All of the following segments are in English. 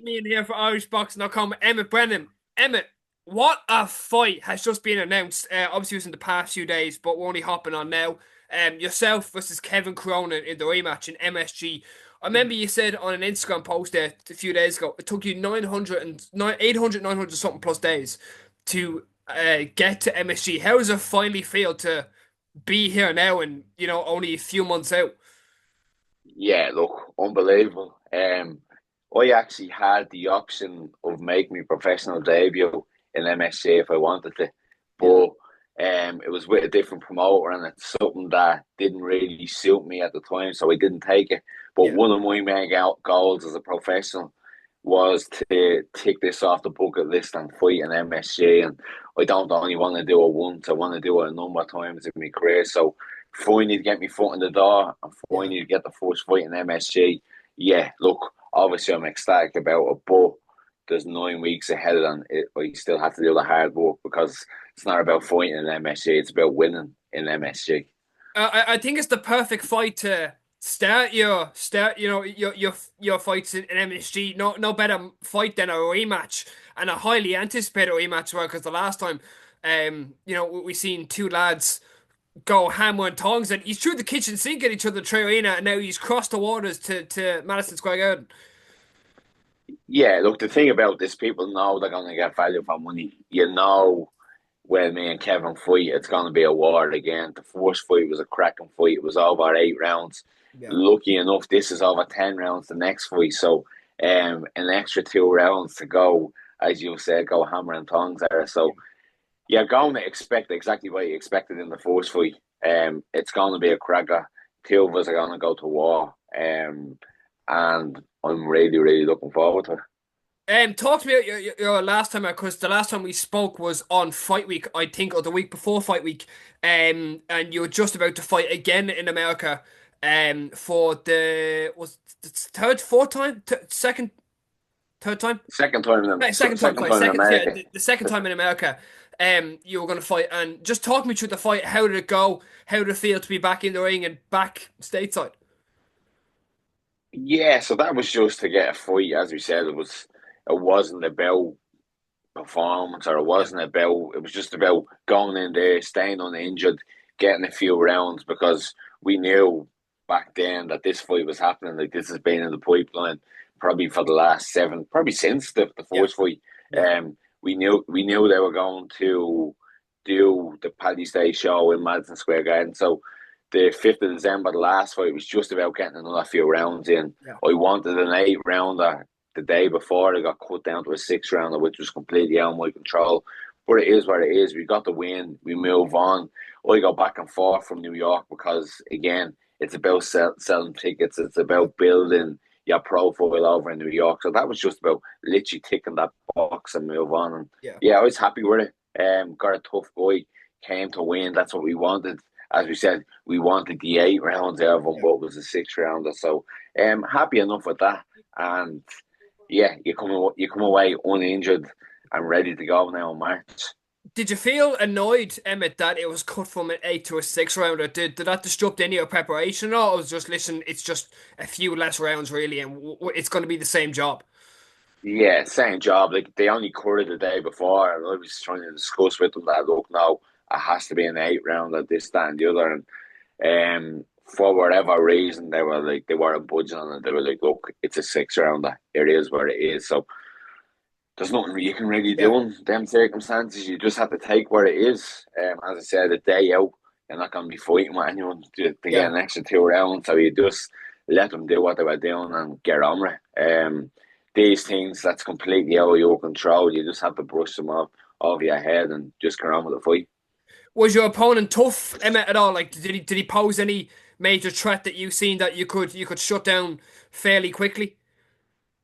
Me in here for IrishBoxing.com, Emmet Brennan. Emmet, what a fight has just been announced. Obviously, it was in the past few days, but we're only hopping on now. Yourself versus Kevin Cronin in the rematch in MSG. I remember you said on an Instagram post there a few days ago, it took you 800, 900 something plus days to get to MSG. How does it finally feel to be here now and, only a few months out? Yeah, look, unbelievable. I actually had the option of making my professional debut in MSC if I wanted to, Yeah, but it was with a different promoter, and it's something that didn't really suit me at the time, so I didn't take it. But yeah. one of my main goals as a professional was to tick this off the bucket list and fight in MSG. And I don't only want to do it once; I want to do it a number of times in my career. So finally to get my foot in the door and Yeah. finally to get the first fight in MSG. Yeah, look, obviously I'm ecstatic about it, but there's 9 weeks ahead and I still have to do the hard work because it's not about fighting in MSG, it's about winning in MSG. I think it's the perfect fight to start your fights in MSG. No better fight than a rematch and a highly anticipated rematch as well. Because the last time, we seen two lads go hammer and tongs, and he's through the kitchen sink at each other, Trey Arena, and now he's crossed the waters to Madison Square Garden. Yeah, look, the thing about this, people know they're going to get value for money. You know, when me and Kevin fight, it's going to be a war again. The first fight was a cracking fight. It was over 8 rounds. Yeah. Lucky enough, this is over 10 rounds. The next fight, so an extra 2 rounds to go, as you said, go hammer and tongs there. So you're going to expect exactly what you expected in the first fight. It's going to be a cracker. Two of us are going to go to war. And I'm really, really looking forward to it. Talk to me about your last time, because the last time we spoke was on Fight Week, I think, or the week before Fight Week. And you were just about to fight again in America. For the third, fourth time, second, third time, second time, Second sorry, time in second, yeah, America. the second time in America. You were going to fight, and just talk me through the fight. How did it go? How did it feel to be back in the ring and back stateside? Yeah, so that was just to get a fight. As we said, it wasn't about performance, or it Yeah, wasn't about, it was just about going in there, staying uninjured, getting a few rounds, because we knew back then that this fight was happening. Like, this has been in the pipeline probably for the last seven, probably since the yeah, first fight. yeah, We knew they were going to do the Paddy's Day show in Madison Square Garden. So the 5th of December, the last fight, was just about getting another few rounds in. yeah. I wanted an 8 rounder the day before. They got cut down to a 6 rounder, which was completely out of my control. But it is what it is. We got the win. We move on. I go back and forth from New York because, again, it's about selling tickets. It's about building your profile over in New York. So that was just about literally ticking that box and move on. And Yeah. yeah, I was happy with it. Got a tough guy, came to win. That's what we wanted. As we said, we wanted the 8 rounds out of him, Yeah. but it was a 6 rounder. So happy enough with that. And yeah, you come away uninjured and ready to go now in March. Did you feel annoyed, Emmett, that it was cut from an 8 to a 6 rounder? Did that disrupt any of your preparation? Or it was just, listen, it's just a few less rounds, really, and it's going to be the same job? Yeah, same job. Like, they only cut it the day before, and I was trying to discuss with them that, look, no, it has to be an 8 rounder, this, that, and the other. And for whatever reason, they were like, they weren't budging on it. They were like, look, it's a 6 rounder. It is what it is. So there's nothing you can really Yeah, do in them circumstances. You just have to take what it is. As I said, a day out, you're not going to be fighting with anyone to get yeah. an extra 2 rounds. So you just let them do what they were doing and get on with it. These things, that's completely out of your control. You just have to brush them off your head and just get on with the fight. Was your opponent tough, Emmett, at all? Like, did he pose any major threat that you seen that you could shut down fairly quickly?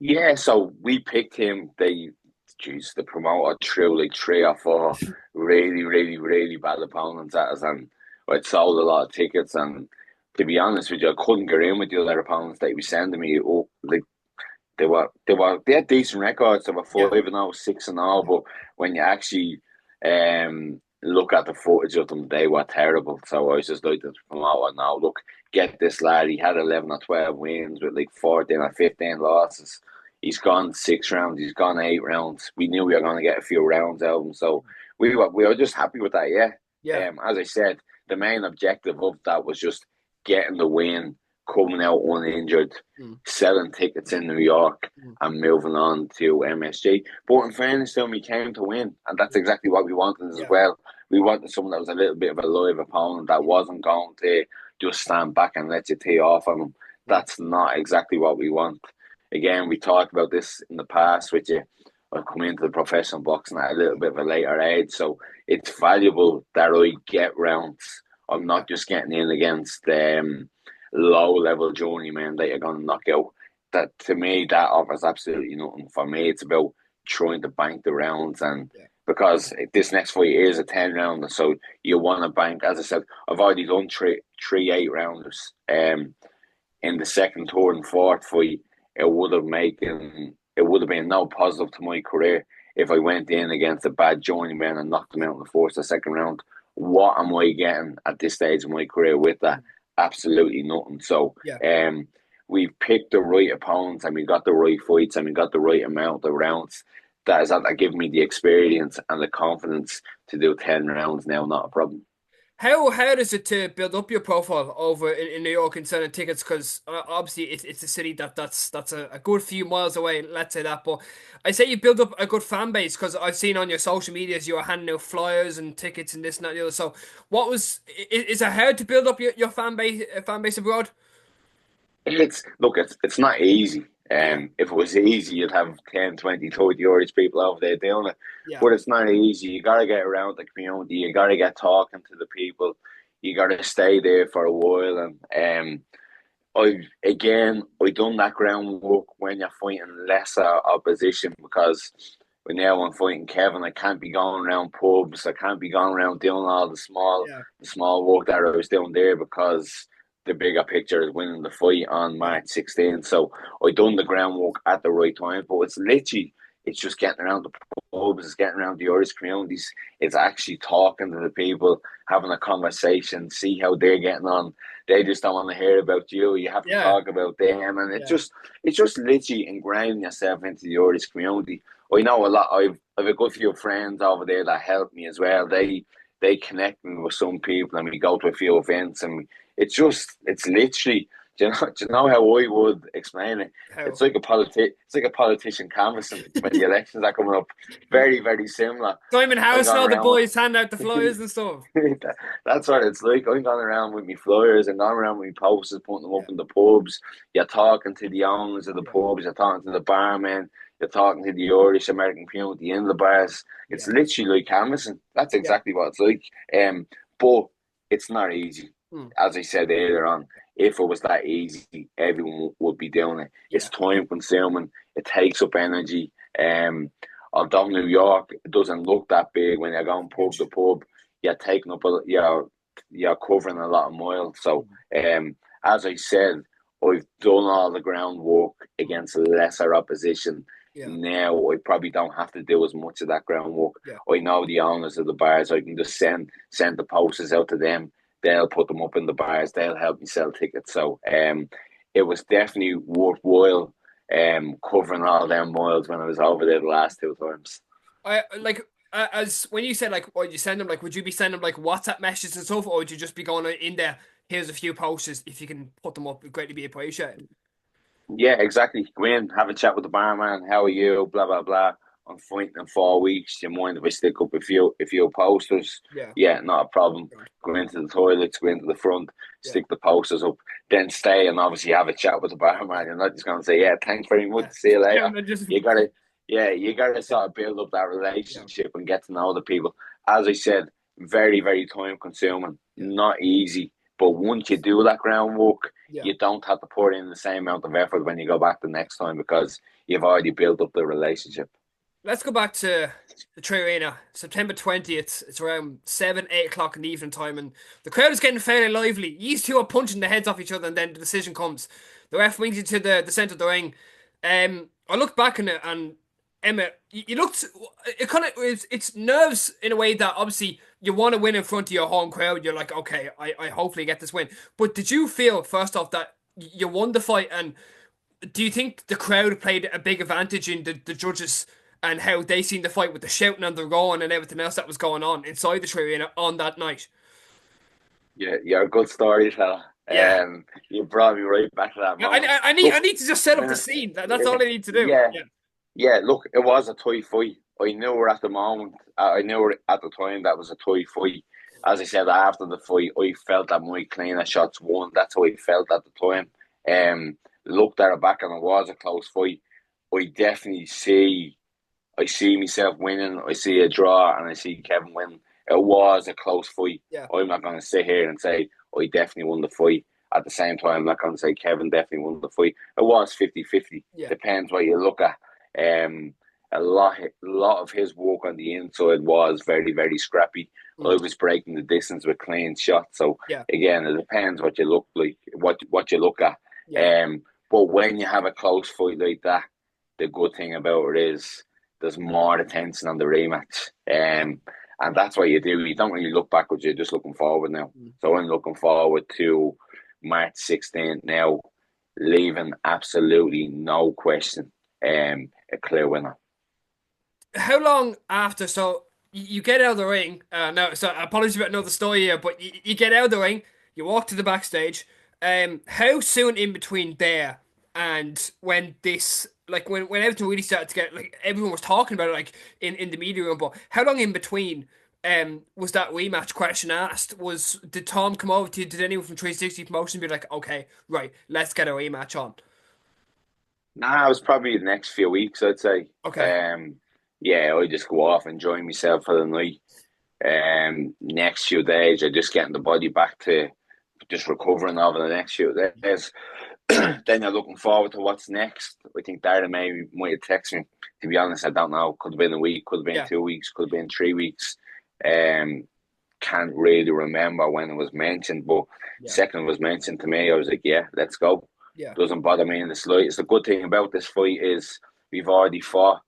Yeah, so we picked him. The promoter threw like three or four really, really, really bad opponents at us, and I'd sold a lot of tickets. And to be honest with you, I couldn't get in with the other opponents that he was sending me. Oh, like, they had decent records. They were Yeah. 5-0, 6-0, but when you actually look at the footage of them, they were terrible. So I was just like, to the promoter, now look, get this lad. He had 11 or 12 wins with like 14 or 15 losses. He's gone 6 rounds. He's gone 8 rounds. We knew we were going to get a few rounds out of him, so we were just happy with that. Yeah. Yeah. As I said, the main objective of that was just getting the win, coming out uninjured, Mm. selling tickets in New York, Mm. and moving on to MSG. But in fairness to him, he came to win, and that's exactly what we wanted as Yeah. well. We wanted someone that was a little bit of a live opponent that wasn't going to just stand back and let you tee off on him. That's not exactly what we want. Again, we talked about this in the past with you. I've come into the professional boxing at a little bit of a later age, so it's valuable that I get rounds. I'm not just getting in against low level journeymen that you're going to knock out. That to me, that offers absolutely nothing. For me, it's about trying to bank the rounds, and Yeah. because this next fight is a 10 rounder, so you want to bank. As I said, I've already done three 8 rounders. In the second, third, and fourth fight, it would have been no positive to my career if I went in against a bad journeyman and knocked him out in the first or second round. What am I getting at this stage of my career with that? Absolutely nothing. So, Yeah. we picked the right opponents, and we got the right fights, and we got the right amount of rounds. That give me the experience and the confidence to do 10 rounds now. Not a problem. How hard is it to build up your profile over in New York and selling tickets? Because obviously it's a city that's a good few miles away. Let's say that, but I say you build up a good fan base because I've seen on your social medias you are handing out flyers and tickets and this and that and the other. So, is it hard to build up your fan base abroad? It's not easy. Yeah, If it was easy, you'd have 10, 20, 30 Irish people over there doing it. yeah, But it's not easy. You got to get around the community. You got to get talking to the people. You got to stay there for a while. And I done that groundwork when you're fighting lesser opposition, because when now I'm fighting Kevin, I can't be going around pubs. I can't be going around doing all yeah, the small work that I was doing there, because the bigger picture is winning the fight on yeah, March 16th. So I done the groundwork at the right time, but it's just getting around the pubs, it's getting around the Irish communities, it's actually talking to the people, having a conversation, see how they're getting on. They just don't want to hear about you. You have to yeah, talk about them, and yeah, it's just literally ingraining yourself into the Irish community. I know a lot. I've a good few friends over there that help me as well. They connect me with some people, and we go to a few events, and it's literally. Do you know how I would explain it? how It's like a politician canvassing when the elections are coming up. Very, very similar. Simon I'm House and going all the around boys hand out the flyers and stuff. That's what it's like. I'm going around with my flyers and going around with my posters, putting them up Yeah, in the pubs. You're talking to the owners of the yeah, pubs, you're talking to the barmen, you're talking to the Irish American community in the bars. It's yeah, literally like canvassing. That's yeah. exactly what it's like. But it's not easy. Mm. As I said earlier on, if it was that easy, everyone would be doing it. It's Yeah, time consuming. It takes up energy. Although New York doesn't look that big when you're going pub to huge. pub, you're taking up you're covering a lot of miles. So, Mm. as I said, I've done all the groundwork against lesser opposition. Yeah, Now I probably don't have to do as much of that groundwork. yeah. I know the owners of the bars. I can just send the posters out to them. They'll put them up in the bars. They'll help me sell tickets. So, it was definitely worthwhile covering all them miles when I was over there the last 2 times. I like as when you said like, or you send them like, would you be sending them like WhatsApp messages and stuff, or would you just be going in there? Here's a few posters. If you can put them up, it'd greatly be appreciated. Yeah, exactly. Go in, have a chat with the barman. How are you? Blah blah blah. I'm fighting in 4 weeks. Do you mind if I stick up a few posters? Yeah, Yeah, not a problem. right. Go into the toilets, go into the front, Yeah, stick the posters up, then stay and obviously have a chat with the yeah, barman. You're not just gonna say, yeah, thanks very much, yeah. see you Yeah, later. and then just You gotta you gotta yeah, sort of build up that yeah, relationship and get to know the people. As I said, very, very time consuming, yeah, not easy. But once you do that groundwork, yeah. you don't have to put in the same amount of effort when you go back the next time, because you've already built up the relationship. Let's go back to the Trey Arena, September 20th. It's around 7, 8 o'clock in the evening time, and the crowd is getting fairly lively. These two are punching the heads off each other, and then the decision comes. The ref brings you to the center of the ring. I looked back on it, and Emma, you looked. It kind of it's nerves in a way that obviously you want to win in front of your home crowd. You're like, okay, I hopefully get this win. But did you feel first off that you won the fight, and do you think the crowd played a big advantage in the judges and how they seen the fight with the shouting and the roaring and everything else that was going on inside the arena on that night? Yeah, you're a good storyteller. Yeah. You brought me right back to that moment. I Look, need to just set up the uh, scene. That's all I need to do. yeah, Yeah. yeah. Look, it was a toy fight. I knew her at the moment. I knew her at the time that was a toy fight. As I said after the fight, I felt that my cleaner shots won. That's how I felt at the time. Looked at her back, and it was a close fight. I definitely see. I see myself winning. I see a draw, and I see Kevin winning. It was a close fight. Yeah. I'm not going to sit here and say I definitely won the fight. At the same time, I'm not going to say Kevin definitely won the fight. It was 50-50. Yeah. Depends what you look at. A lot of his work on the inside was very, very scrappy. I Mm. was breaking the distance with clean shots. So Yeah. again, it depends what you look like, what you look at. Yeah. But when you have a close fight like that, the good thing about it is there's more attention on the rematch. Yeah. And that's what you do. You don't really look backwards, you're just looking forward now. Mm. So I'm looking forward to March 16th now, leaving absolutely no question a clear winner. How long after? So you get out of the ring. No, so apologies about another story here, but you get out of the ring. You walk to the backstage. How soon in between there and when this, like when everything really started to get, like everyone was talking about it, like in the media room, but how long in between? Was that rematch question asked? Did Tom come over to you? Did anyone from 360 Promotion be like, okay, right, let's get a rematch on? Nah, it was probably the next few weeks, I'd say. Okay, Yeah, I just go off, enjoy myself for the night. Next few days, I just getting the body back to just recovering over the next few days. Then you're looking forward to what's next. I think Darren maybe might have texted me. To be honest, I don't know. Could have been a week, could have been yeah, 2 weeks, could have been 3 weeks. Um, can't really remember when it was mentioned, but yeah, second it was mentioned to me, I was like, yeah, let's go. yeah, Doesn't bother me in the slightest. The good thing about this fight is we've already fought.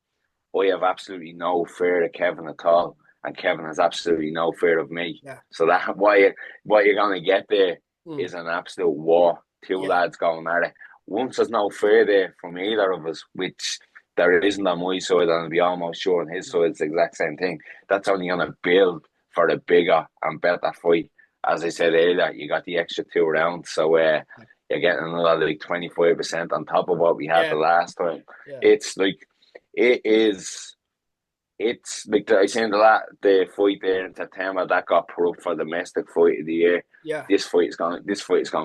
I have absolutely no fear of Kevin at all, and Kevin has absolutely no fear of me. yeah, So that what you're gonna get there mm, is an absolute war. Two yeah, lads going at it. Once there's no fear there from either of us, which there isn't on my side, and I'll be almost sure on his mm, side it's the exact same thing. That's only gonna build for a bigger and better fight. As I said earlier, you got the extra 2 rounds, so you're getting another like 25% on top of what we had the yeah, last time. yeah, It's like it is. It's like I seen the fight there in September that got put up for domestic fight of the year. yeah, This fight is gonna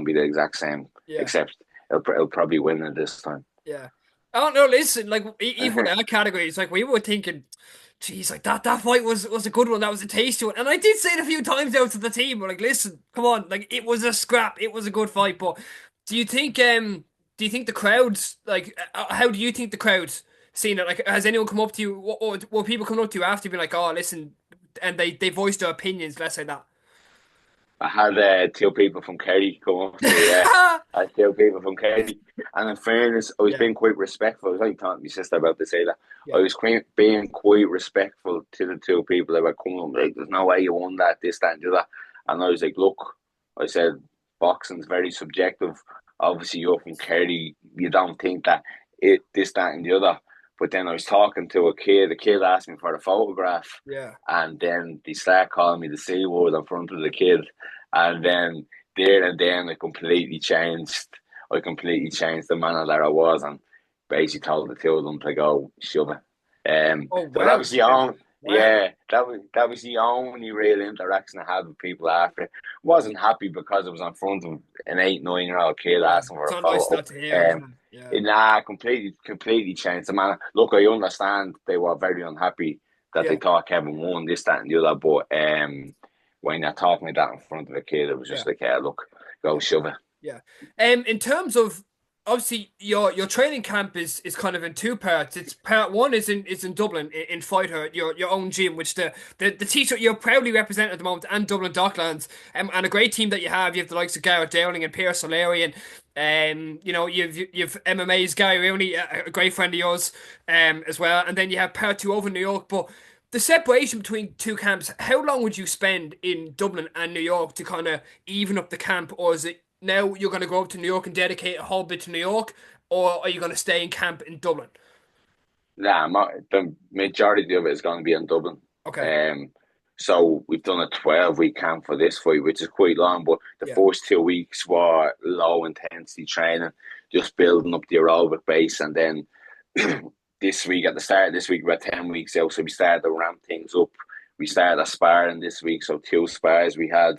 be the exact same, yeah. except it'll probably win it this time. Yeah. I don't know. Listen, like even in our categories, like we were thinking, geez, like that fight was a good one. That was a tasty one. And I did say it a few times out to the team. We're like, listen, come on, like it was a scrap. It was a good fight. But do you think do you think the crowds like how do you think the crowds seen it? Like, has anyone come up to you? Or were people coming up to you after being like, oh, listen, and they voiced their opinions? Let's say that. I had two people from Kerry come up to me. Yeah, I had two people from Kerry, and in fairness, I was Yeah, being quite respectful. I was only talking to my sister about this either. I yeah, was being quite respectful to the two people that were coming up. Like, there's no way you won that, this, that, and the other. And I was like, look, I said, boxing's very subjective. Obviously, you're from Kerry. You don't think that this, that, and the other. But then I was talking to a kid. The kid asked me for a photograph, yeah. and then they start calling me the C word in front of the kid. And then there and then I completely changed. I completely changed the manner that I was, and basically told the two of them to go shove it. Oh So that wow, was the only, wow. yeah, that was the only real interaction I had with people after. Wasn't happy because I was in front of an 8, 9 year old kid Yeah, asking for it's a not nice photo. not to hear, isn't it? Yeah. Nah, completely changed the manner. Look, I understand they were very unhappy that they Yeah, thought Kevin won this, that, and the other, but when you're talking like that in front of a kid, it was yeah, just like, yeah, look, go yeah, shove it. yeah. In terms of obviously your training camp is kind of in two parts. It's part one is in Dublin in Fighter, your own gym, which the teacher you're proudly representing at the moment, and Dublin Docklands, and a great team that you have. You have the likes of Garrett Dowling and Pierre Solari, and you know you've MMA's Gary Rooney, a great friend of yours, as well, and then you have part two over in New York, but. The separation between two camps, how long would you spend in Dublin and New York to kind of even up the camp, or is it now you're going to go up to New York and dedicate a whole bit to New York, or are you going to stay in camp in Dublin? Nah, the majority of it is going to be in Dublin. Okay. Um, so we've done a 12-week camp for this fight, which is quite long, but the Yeah. first 2 weeks were low intensity training, just building up the aerobic base. And then this week, at the start of this week, we're 10 weeks out, so we started to ramp things up. We started sparring this week, so 2 spars we had,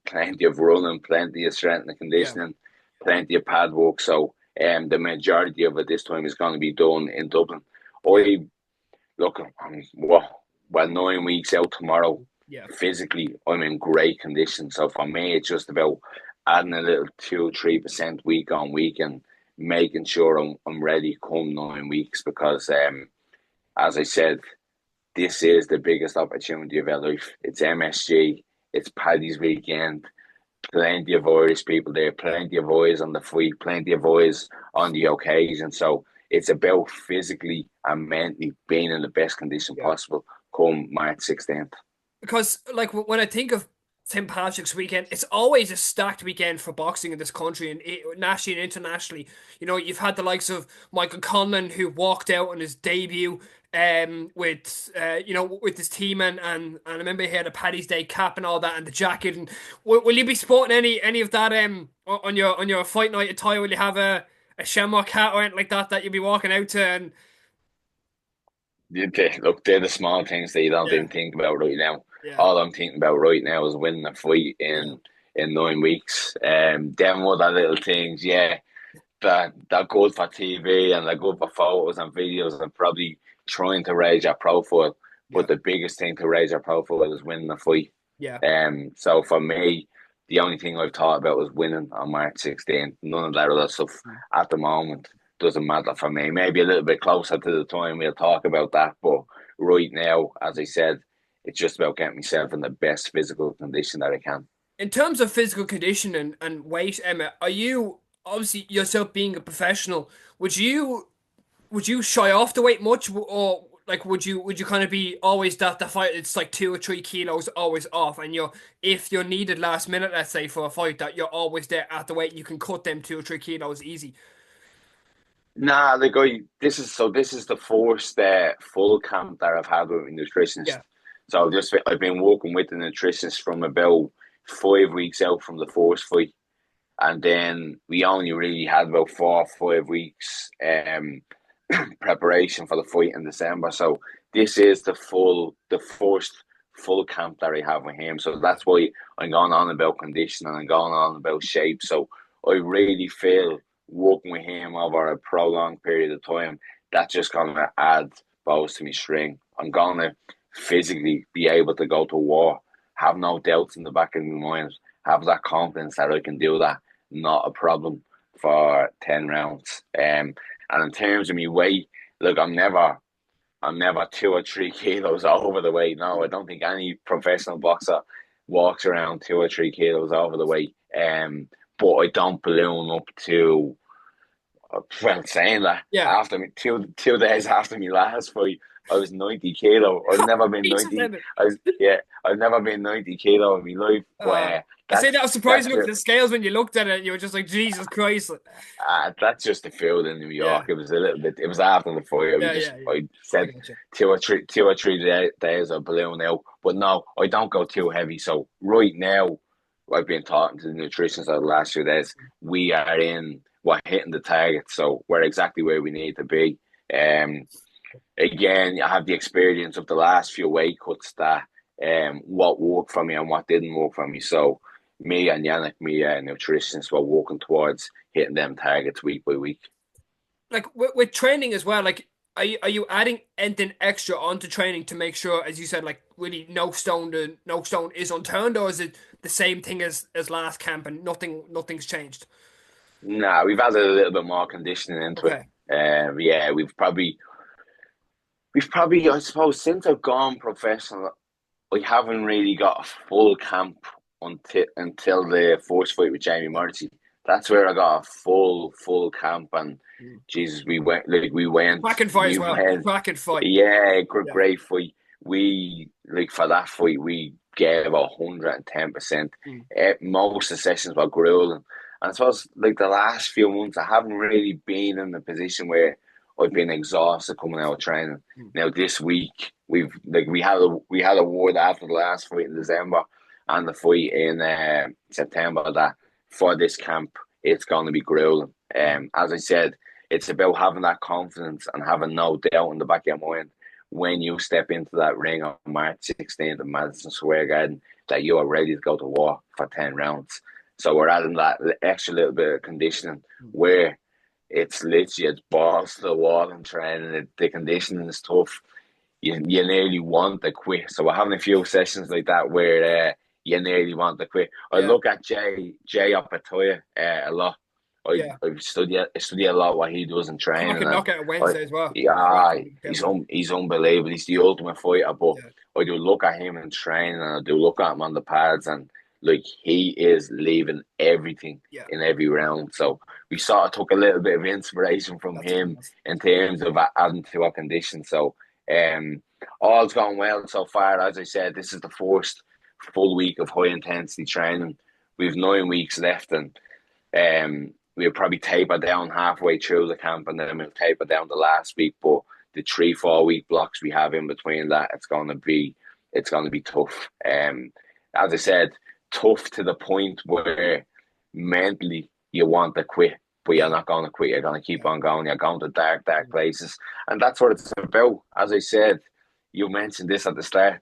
plenty of running, plenty of strength and Yeah. conditioning, plenty of pad work. So the majority of it this time is going to be done in Dublin. Yeah. I look, we're 9 weeks out tomorrow. Yeah. Physically, I'm in great condition. So for me, it's just about adding a little 2-3% week on week and making sure I'm ready come 9 weeks because, as I said, this is the biggest opportunity of our life. It's MSG, it's Paddy's weekend, plenty of Irish people there, plenty of eyes on the fight, plenty of eyes on the occasion. So it's about physically and mentally being in the best condition Yeah. possible come March 16th. Because like when I think of St. Patrick's weekend, it's always a stacked weekend for boxing in this country and nationally and internationally. You know, you've had the likes of Michael Conlon who walked out on his debut with with his team and I remember he had a Paddy's Day cap and all that and the jacket and will you be sporting any of that on your fight night attire? Will you have a shamrock hat or anything like that you'll be walking out to and Look, they're the small things that you don't yeah, even think about right now. yeah, All I'm thinking about right now is winning a fight yeah, in 9 weeks. Them other little things, yeah, that they're good for TV and they're good for photos and videos and probably trying to raise your profile. yeah, But the biggest thing to raise your profile is winning a fight. yeah. So for me, the only thing I've thought about was winning on March 16th. None of that other stuff at the moment doesn't matter for me. Maybe a little bit closer to the time we'll talk about that. But right now, as I said, it's just about getting myself in the best physical condition that I can. In terms of physical condition and weight, Emma, are you obviously yourself being a professional? Would you shy off the weight much, or like would you kind of be always that fight? It's like 2 or 3 kilos always off, and if you're needed last minute, let's say for a fight, that you're always there at the weight, you can cut them 2 or 3 kilos easy. Nah, this is the first full camp that I've had with a nutritionist. Yeah, So just I've been working with the nutritionist from about 5 weeks out from the first fight, and then we only really had about 4 or 5 weeks preparation for the fight in December. So this is the first full camp that I have with him. So that's why I'm going on about condition and I'm going on about shape. So I really feel working with him over a prolonged period of time, that's just gonna add bows to my string. I'm gonna physically be able to go to war, have no doubts in the back of my mind, have that confidence that I can do that, not a problem for 10 rounds. And in terms of me weight, look, I'm never 2 or 3 kilos over the weight. No, I don't think any professional boxer walks around 2 or 3 kilos over the weight. But I don't balloon up to well, saying that yeah. after me 2 days after me last fight, I was 90 kilo. I've never been Jesus, 90. Emma. I've never been 90 kilo in my life. But I say that was surprising that's me with the scales when you looked at it. You were just like, Jesus Christ. that's just the field in New Yeah, York. It was a little bit. It was after the fight. yeah, yeah, yeah. I I said got you. 2 or 3 days of balloon out. But no, I don't go too heavy. So right now, I've been talking to the nutritionists over the last few days. We're hitting the target, so we're exactly where we need to be. Um, Again, I have the experience of the last few weight cuts that what worked for me and what didn't work for me. So me and Yannick, me nutritionists, were working towards hitting them targets week by week. Like with training as well, like are you adding anything extra onto training to make sure, as you said, like really no stone is unturned, or is it the same thing as last camp and nothing's changed? Nah, we've added a little bit more conditioning into it. Okay. Yeah, we've probably, I suppose, since I've gone professional, I haven't really got a full camp until the first fight with Jamie Murphy. That's where I got a full camp, and Mm. Jesus, we went, Cracking fight as we well. went. Cracking fight. Yeah, Yeah. great fight. We like for that fight, we gave 110%. Mm. Most of the sessions were grueling, And I suppose like the last few months, I haven't really been in the position where I've been exhausted coming out of training. Mm. Now this week we had a word after the last fight in December and the fight in September that for this camp it's going to be grueling. As I said, it's about having that confidence and having no doubt in the back of your mind when you step into that ring on March 16th at Madison Square Garden that you are ready to go to war for 10 rounds. So we're adding that extra little bit of conditioning where it's literally it's balls to the wall and training. The conditioning is tough. You nearly want to quit. So we're having a few sessions like that where you nearly want to quit. I Yeah, look at Jay Opatoya a lot. yeah. I study a lot what he does in training, Talking and knockout I, Wednesday as well. yeah, Great. he's unbelievable. He's the ultimate fighter. But Yeah, I do look at him in training, and I do look at him on the pads, and like he is leaving everything yeah. in every round. So we sort of took a little bit of inspiration from That's him class. in terms of adding to our condition. So um, all's gone well so far. As I said, this is the first full week of high intensity training. We've 9 weeks left, and we'll probably taper down halfway through the camp, and then we'll taper down the last week. But the 3 4 week blocks we have in between that, it's gonna be tough. As I said, tough to the point where mentally you want to quit, but you're Yeah, not going to quit. You're going to keep yeah. on going. You're going to dark, dark places, and that's what it's about. As I said, you mentioned this at the start.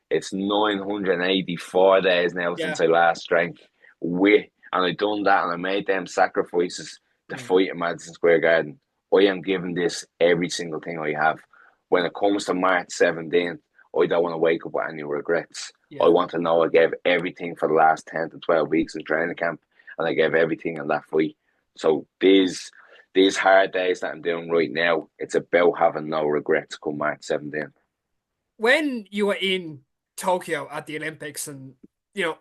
It's 984 days now Yeah. since I last drank. And I done that, and I made them sacrifices to Mm. fight at Madison Square Garden. I am giving this every single thing I have. When it comes to March 17th, I don't want to wake up with any regrets. I Yeah. want to know I gave everything for the last 10 to 12 weeks of training camp, and I gave everything in that fight. So these hard days that I'm doing right now, it's about having no regrets come March 17th. When you were in Tokyo at the Olympics, and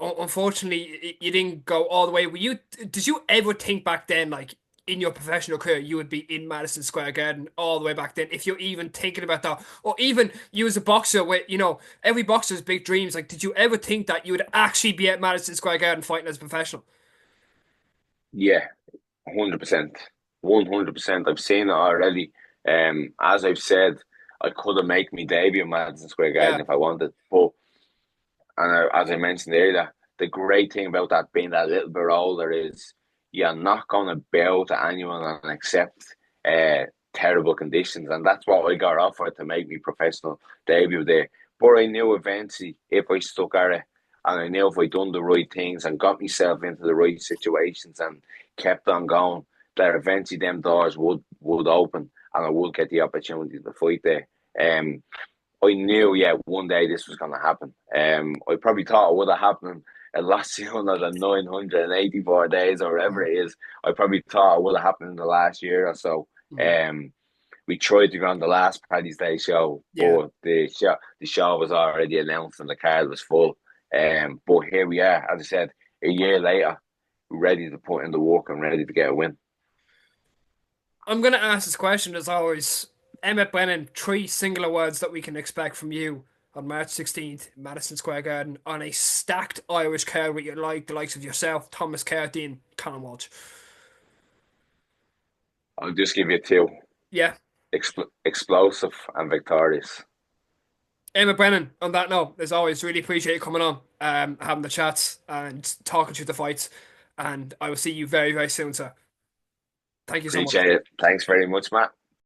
unfortunately, you didn't go all the way. Did you ever think back then, like in your professional career, you would be in Madison Square Garden all the way back then? If you're even thinking about that, or even you as a boxer, with every boxer's big dreams. Like, did you ever think that you would actually be at Madison Square Garden fighting as a professional? Yeah, 100%. 100%. I've seen it already. As I've said, I could have made me debut in Madison Square Yeah, Garden if I wanted. But as I mentioned earlier, the great thing about that being that little bit older is you're not going to bow to anyone and accept uh, terrible conditions. And that's what I got offered to make me professional debut there. But I knew eventually if I stuck at it, and I knew if I done the right things and got myself into the right situations and kept on going, that eventually them doors would open and I would get the opportunity to fight there. I knew, yeah, one day this was going to happen. I probably thought it would have happened a lot sooner than 984 days or whatever wow. it is. I probably thought it would have happened in the last year or so. Mhm. Um, we tried to go on the last Paddy's Day show, Yeah. but the show was already announced and the card was full. But here we are, as I said, a year later, ready to put in the work and ready to get a win. I'm gonna ask this question as always. Emmet Brennan, three singular words that we can expect from you on March 16th, Madison Square Garden, on a stacked Irish crowd with the likes of yourself, Thomas Carty, and Conor Walsh. I'll just give you two: Yeah. explosive and victorious. Emmet Brennan, on that note, as always, really appreciate you coming on, having the chats and talking through the fights. And I will see you very, very soon, sir. Thank you so much. Appreciate it. Thanks very much, Matt.